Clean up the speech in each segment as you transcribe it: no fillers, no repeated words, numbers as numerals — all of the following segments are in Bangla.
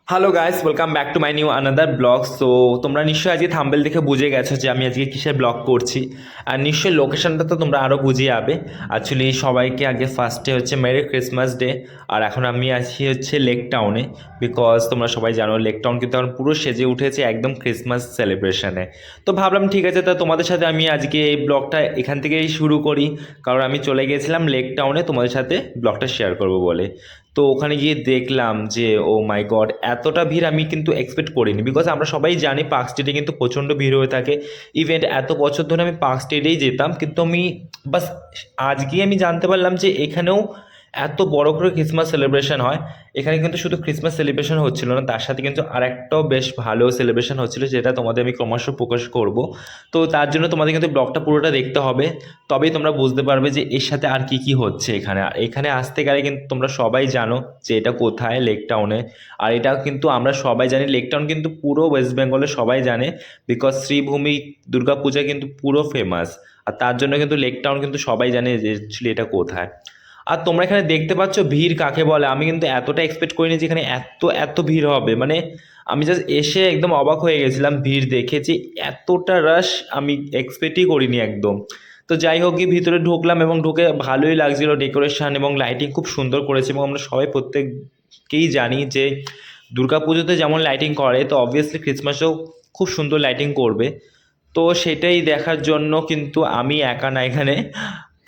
Hello guys, welcome back to my new another blog. So তোমরা নিশ্চয়ই আজকে থাম্বনেল দেখে বুঝে গেছো যে আমি আজকে কিসের ব্লগ করছি। আর নিশ্চয়ই লোকেশনটা তো তোমরা আরও বুঝে যাবে। অ্যাকচুয়ালি সবাইকে আগে ফার্স্টে হচ্ছে মেরি ক্রিসমাস ডে। আর এখন আমি আছি হচ্ছে লেক টাউনে, বিকজ তোমরা সবাই জানো লেক টাউন কিন্তু এখন পুরো সেজে উঠেছে একদম ক্রিসমাস সেলিব্রেশনে। তো ভাবলাম ঠিক আছে, তা তোমাদের সাথে আমি আজকে এই ব্লগটা এখান থেকেই শুরু করি, কারণ আমি চলে গিয়েছিলাম লেক টাউনে তোমাদের সাথে ব্লগটা শেয়ার করবো বলে। তো ওখানে গিয়ে দেখলাম যে ও মাই গড, এতটা ভিড় আমি কিন্তু এক্সপেক্ট করিনি, বিকজ আমরা সবাই জানি পার্ক স্ট্রিটে কিন্তু প্রচণ্ড ভিড় হয়ে থাকে। ইভেন্ট এত বছর ধরে আমি পার্ক স্ট্রিটেই যেতাম, কিন্তু আমি বাস আজকে আমি জানতে পারলাম যে এখানেও এত বড় করে ক্রিসমাস সেলিব্রেশন হয়। এখানে কিন্তু শুধু ক্রিসমাস সেলিব্রেশন হচ্ছিল না, তার সাথে কিন্তু আরেকটাও বেশ ভালো সেলিব্রেশন হচ্ছিল, যেটা তোমাদের আমি ক্রমশ প্রকাশ করব। তো তার জন্য তোমাদের কিন্তু ব্লগটা পুরোটা দেখতে হবে, তবেই তোমরা বুঝতে পারবে যে এর সাথে আর কি কি হচ্ছে এখানে। আর এখানে আসতে গেলে কিন্তু তোমরা সবাই জানো যে এটা কোথায়, লেক টাউনে। আর এটা কিন্তু আমরা সবাই জানি, লেক টাউন কিন্তু পুরো ওয়েস্ট বেঙ্গলে সবাই জানে, বিকজ শ্রীভূমি দুর্গাপূজা কিন্তু পুরো ফেমাস। আর তার জন্য কিন্তু লেক টাউন কিন্তু সবাই জানে যে অ্যাকচুয়ালি এটা কোথায়। আর তোমরা এখানে দেখতে পাচ্ছ ভিড় কাকে বলে। আমি কিন্তু এতটা এক্সপেক্ট করিনি যে এখানে এত এত ভিড় হবে। মানে আমি জাস্ট এসে একদম অবাক হয়ে গেছিলাম ভিড় দেখে, যে এতটা রাশ আমি এক্সপেক্টই করিনি একদম। তো যাই হোক, গিয়ে ভিতরে ঢুকলাম এবং ঢুকে ভালোই লাগছিল, ডেকোরেশন এবং লাইটিং খুব সুন্দর করেছে। এবং আমরা সবাই প্রত্যেককেই জানি যে দুর্গাপুজোতে যেমন লাইটিং করে, তো অবভিয়াসলি ক্রিসমাসেও খুব সুন্দর লাইটিং করবে। তো সেটাই দেখার জন্য কিন্তু আমি একা না এখানে,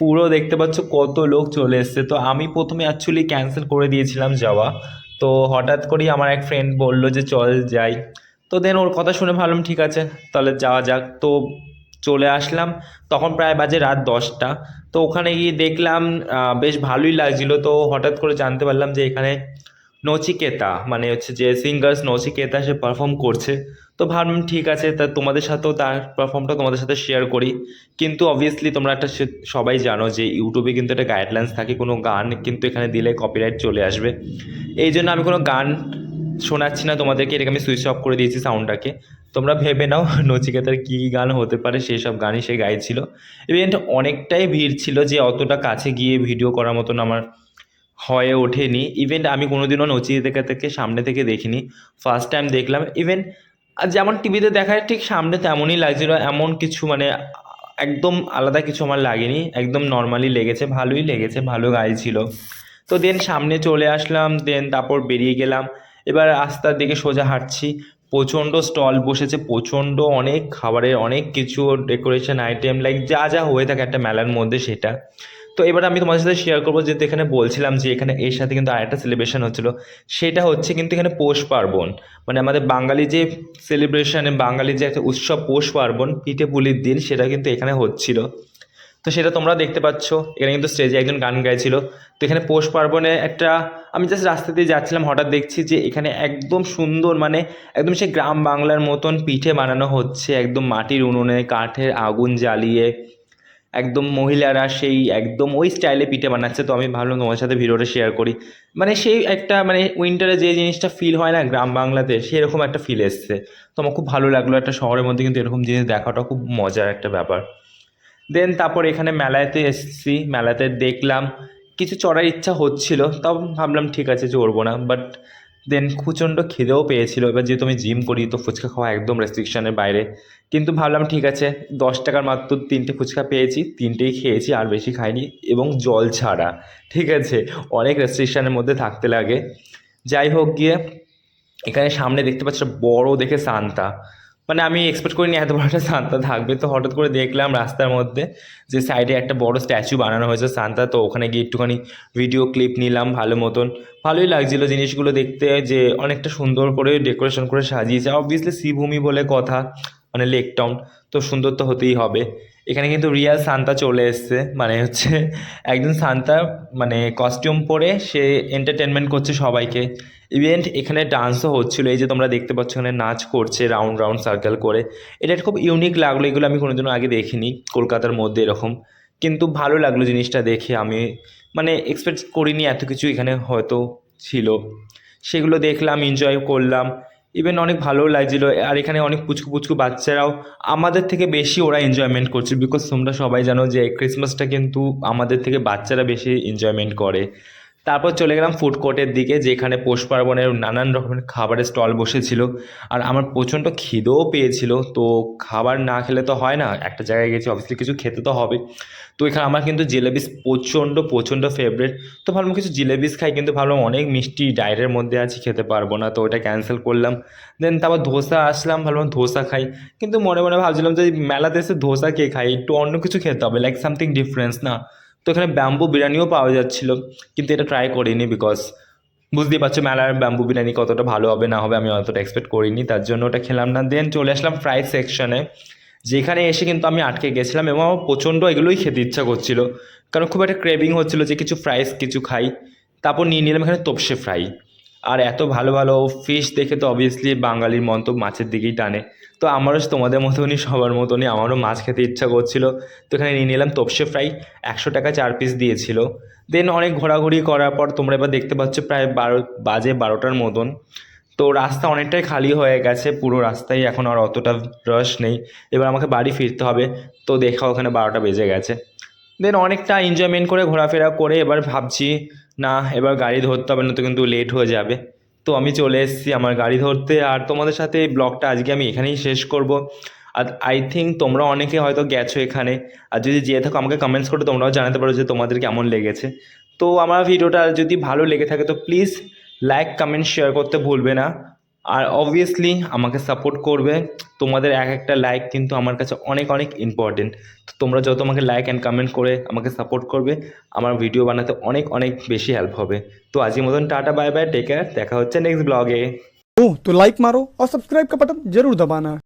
পুরো দেখতে পাচ্ছ কত লোক চলে এসছে। তো আমি প্রথমে অ্যাকচুয়ালি ক্যান্সেল করে দিয়েছিলাম যাওয়া। তো হঠাৎ করেই আমার এক ফ্রেন্ড বলল যে চল যাই। তো দেন ওর কথা শুনে ভাবলাম ঠিক আছে, তাহলে যাওয়া যাক। তো চলে আসলাম। তখন প্রায় বাজে রাত 10টা। তো ওখানে গিয়ে দেখলাম বেশ ভালোই লাগছিল। তো হঠাৎ করে জানতে পারলাম যে এখানে নচিকেতা, মানে হচ্ছে যে সিঙ্গার্স নচিকেতা, সে পারফর্ম করছে। তো ভাবলাম ঠিক আছে, তা তোমাদের সাথেও তার পারফর্মটা তোমাদের সাথে শেয়ার করি। কিন্তু অবভিয়াসলি তোমরা একটা সবাই জানো যে ইউটিউবে কিন্তু একটা গাইডলাইন্স থাকে, কোনো গান কিন্তু এখানে দিলে কপিরাইট চলে আসবে। এই জন্য আমি কোনো গান শোনাচ্ছি না তোমাদেরকে, এটাকে আমি সুইচ অফ করে দিয়েছি সাউন্ডটাকে। তোমরা ভেবে নাও নচিকেতার কী গান হতে পারে, সেই সব গানই সে গাইছিল। ইভেন্ট অনেকটাই ভিড় ছিল, যে অতটা কাছে গিয়ে ভিডিও করার মতন আমার হয়ে ওঠেনি। ইভেন্ট আমি কোনোদিনও নচিকেতাকে সামনে থেকে দেখিনি, ফার্স্ট টাইম দেখলাম। ইভেন আর যেমন টিভিতে দেখায় ঠিক সামনে তেমনই লাগছিল, এমন কিছু মানে একদম আলাদা কিছু আমার লাগেনি, একদম নর্মালি লেগেছে, ভালোই লেগেছে, ভালো গাইছিল। তো দেন সামনে চলে আসলাম, দেন তারপর বেরিয়ে গেলাম। এবার রাস্তার দিকে সোজা হাঁটছি, প্রচণ্ড স্টল বসেছে, প্রচণ্ড অনেক খাবারের অনেক কিছু ডেকোরেশন আইটেম, লাইক যা যা হয়ে থাকে একটা মেলার মধ্যে সেটা। তো এবার আমি তোমাদের সাথে শেয়ার করবো, যেহেতু এখানে বলছিলাম যে এখানে এর সাথে কিন্তু আরেকটা সেলিব্রেশন হচ্ছিলো। সেটা হচ্ছে কিন্তু এখানে পৌষ পার্বণ, মানে আমাদের বাঙালি যে সেলিব্রেশনে, বাঙালি যে একটা উৎসব পৌষ পার্বণ, পিঠে পুলির দিন, সেটা কিন্তু এখানে হচ্ছিল। তো সেটা তোমরা দেখতে পাচ্ছ, এখানে কিন্তু স্টেজে একজন গান গাইছিল। তো এখানে পৌষ পার্বণে একটা, আমি জাস্ট রাস্তা দিয়ে যাচ্ছিলাম, হঠাৎ দেখছি যে এখানে একদম সুন্দর, মানে একদম সে গ্রাম বাংলার মতন পিঠে বানানো হচ্ছে, একদম মাটির উনুনে কাঠের আগুন জ্বালিয়ে একদম মহিলারা সেই একদম ওই স্টাইলে পিঠে বানাচ্ছে। তো আমি ভাবলাম তোমার সাথে ভিডিওটা শেয়ার করি। মানে সেই একটা, মানে উইন্টারে যে জিনিসটা ফিল হয় না গ্রাম বাংলাতে, সেরকম একটা ফিল এসছে। তো আমার খুব ভালো লাগলো, একটা শহরের মধ্যে কিন্তু এরকম জিনিস দেখাটা খুব মজার একটা ব্যাপার। দেন তারপর এখানে মেলাতে এসেছি, মেলাতে দেখলাম কিছু চড়ার ইচ্ছা হচ্ছিল, তাও ভাবলাম ঠিক আছে চড়বো না। বাট দেন প্রচণ্ড খিদেও পেয়েছিল, এবার যেহেতু আমি জিম করি তো ফুচকা খাওয়া একদম রেস্ট্রিকশনের বাইরে। কিন্তু ভাবলাম ঠিক আছে, 10 টাকার মাত্র 3টে ফুচকা পেয়েছি, 3টেই খেয়েছি, আর বেশি খাইনি, এবং জল ছাড়া। ঠিক আছে, অনেক রেস্ট্রিকশনের মধ্যে থাকতে লাগে। যাই হোক, গিয়ে এখানে সামনে দেখতে পাচ্ছি একটা বড় দেখে সান্তা। মানে আমি এক্সপেক্ট করিনি এত বড় একটা সান্তা থাকবে। তো হঠাৎ করে দেখলাম রাস্তার মধ্যে যে সাইডে একটা বড় স্ট্যাচু বানানো হয়েছে সান্তা। তো ওখানে গিয়ে একটুখানি ভিডিও ক্লিপ নিলাম ভালো মতন। ভালোই লাগছিল জিনিসগুলো দেখতে, যে অনেকটা সুন্দর করে ডেকোরেশন করে সাজিয়েছে। অবভিয়াসলি শ্রীভূমি বলে কথা, মানে লেক টাউন, তো সুন্দর তো হতেই হবে। এখানে কিন্তু রিয়াল সান্তা চলে এসছে, মানে হচ্ছে একজন সান্তা, মানে কস্টিউম পরে সে এন্টারটেনমেন্ট করছে সবাইকে। ইভেন্ট এখানে ডান্সও হচ্ছিলো, এই যে তোমরা দেখতে পাচ্ছ এখানে নাচ করছে রাউন্ড রাউন্ড সার্কেল করে। এটা খুব ইউনিক লাগলো, এগুলো আমি কোনোদিনও আগে দেখিনি কলকাতার মধ্যে এরকম। কিন্তু ভালো লাগলো জিনিসটা দেখে, আমি মানে এক্সপেক্ট করিনি এত কিছু এখানে হয়তো ছিল। সেগুলো দেখলাম, এনজয় করলাম। ইভেন অনেক ভালোও লাগছিলো। আর এখানে অনেক পুচকু পুচকু বাচ্চারাও আমাদের থেকে বেশি ওরা এনজয়মেন্ট করছে, বিকজ তোমরা সবাই জানো যে ক্রিসমাসটা কিন্তু আমাদের থেকে বাচ্চারা বেশি এনজয়মেন্ট করে। তারপর চলে গেলাম ফুড কোর্টের দিকে, যেখানে পৌষ পার্বণের নানান রকমের খাবারের স্টল বসেছিল। আর আমার প্রচণ্ড খিদেও পেয়েছিল, তো খাবার না খেলে তো হয় না, একটা জায়গায় গেছি অবভিয়াসলি কিছু খেতে তো হবে। তো এখানে আমার কিন্তু জিলেবিস প্রচণ্ড প্রচণ্ড ফেভারিট। তো ভাবলাম কিছু জিলেবিস খাই, কিন্তু ভাবলাম অনেক মিষ্টি ডায়েটের মধ্যে আছি, খেতে পারবো না, তো ওটা ক্যান্সেল করলাম। দেন তারপর ধোসা আসলাম, ভাবলাম ধোসা খাই, কিন্তু মনে মনে ভাবছিলাম যে মেলাতে এসে ধোসা কে খাই, একটু অন্য কিছু খেতে হবে, লাইক সামথিং ডিফারেন্স না। তো এখানে ব্যাম্বু বিরিয়ানিও পাওয়া যাচ্ছিলো, কিন্তু এটা ট্রাই করিনি, বিকজ বুঝতেই পারছো মেলার ব্যাম্বু বিরিয়ানি কতটা ভালো হবে না হবে আমি অতটা এক্সপেক্ট করিনি, তার জন্য ওটা খেলাম না। দেন চলে আসলাম ফ্রাই সেকশনে, যেখানে এসে কিন্তু আমি আটকে গেছিলাম এবং আমার প্রচণ্ড এগুলোই খেতে ইচ্ছা করছিল, কারণ খুব একটা ক্রেভিং হচ্ছিলো যে কিছু ফ্রাইস কিছু খাই। তারপর নিয়ে নিলাম এখানে তোপসে ফ্রাই। আর এত ভালো ভালো ফিশ দেখে তো অবভিয়াসলি বাঙালির মন তো মাছের দিকেই টানে। তো আমারও তোমাদের মতনই সবার মতনই আমারও মাছ খেতে ইচ্ছা করছিল। তো এখানে নিয়ে নিলাম তোপসে ফ্রাই, 100 টাকা 4 পিস দিয়েছিল। দেন অনেক ঘোরাঘুরি করার পর তোমরা এবার দেখতে পাচ্ছ প্রায় 12 বাজে 12টার মতন। তো রাস্তা অনেকটাই খালি হয়ে গেছে, পুরো রাস্তায় এখন আর অতটা রশ নেই। এবার আমাকে বাড়ি ফিরতে হবে। তো দেখা ওখানে 12টা বেজে গেছে। দেন অনেকটা এনজয়মেন্ট করে ঘোরাফেরা করে এবার ভাবছি না এবার গাড়ি ধরতে হবে, না তো কিন্তু লেট হয়ে যাবে। তো আমি চলে এসেছি আমার গাড়ি ধরতে, আর তোমাদের সাথে এই ব্লগটা আজকে আমি এখানেই শেষ করব। আর আই থিঙ্ক তোমরা অনেকে হয়তো গেছো এখানে, আর যদি যেয়ে থাকো আমাকে কমেন্টস করে তোমরাও জানাতে পারো যে তোমাদের কেমন লেগেছে। তো আমার ভিডিওটা যদি ভালো লেগে থাকে তো প্লিজ লাইক কমেন্ট শেয়ার করতে ভুলবে না। আর অবভিয়াসলি আমাকে সাপোর্ট করবে, তোমাদের এক একটা লাইক কিন্তু আমার কাছে অনেক অনেক ইম্পর্টেন্ট। তো তোমরা যত আমাকে লাইক অ্যান্ড কমেন্ট করে আমাকে সাপোর্ট করবে, আমার ভিডিও বানাতে অনেক অনেক বেশি হেল্প হবে। তো আজকের মতন tata bye bye, take care, দেখা হচ্ছে নেক্সট ব্লগে। तो लाइक मारो और सब्सक्राइब का बटन जरूर दबाना।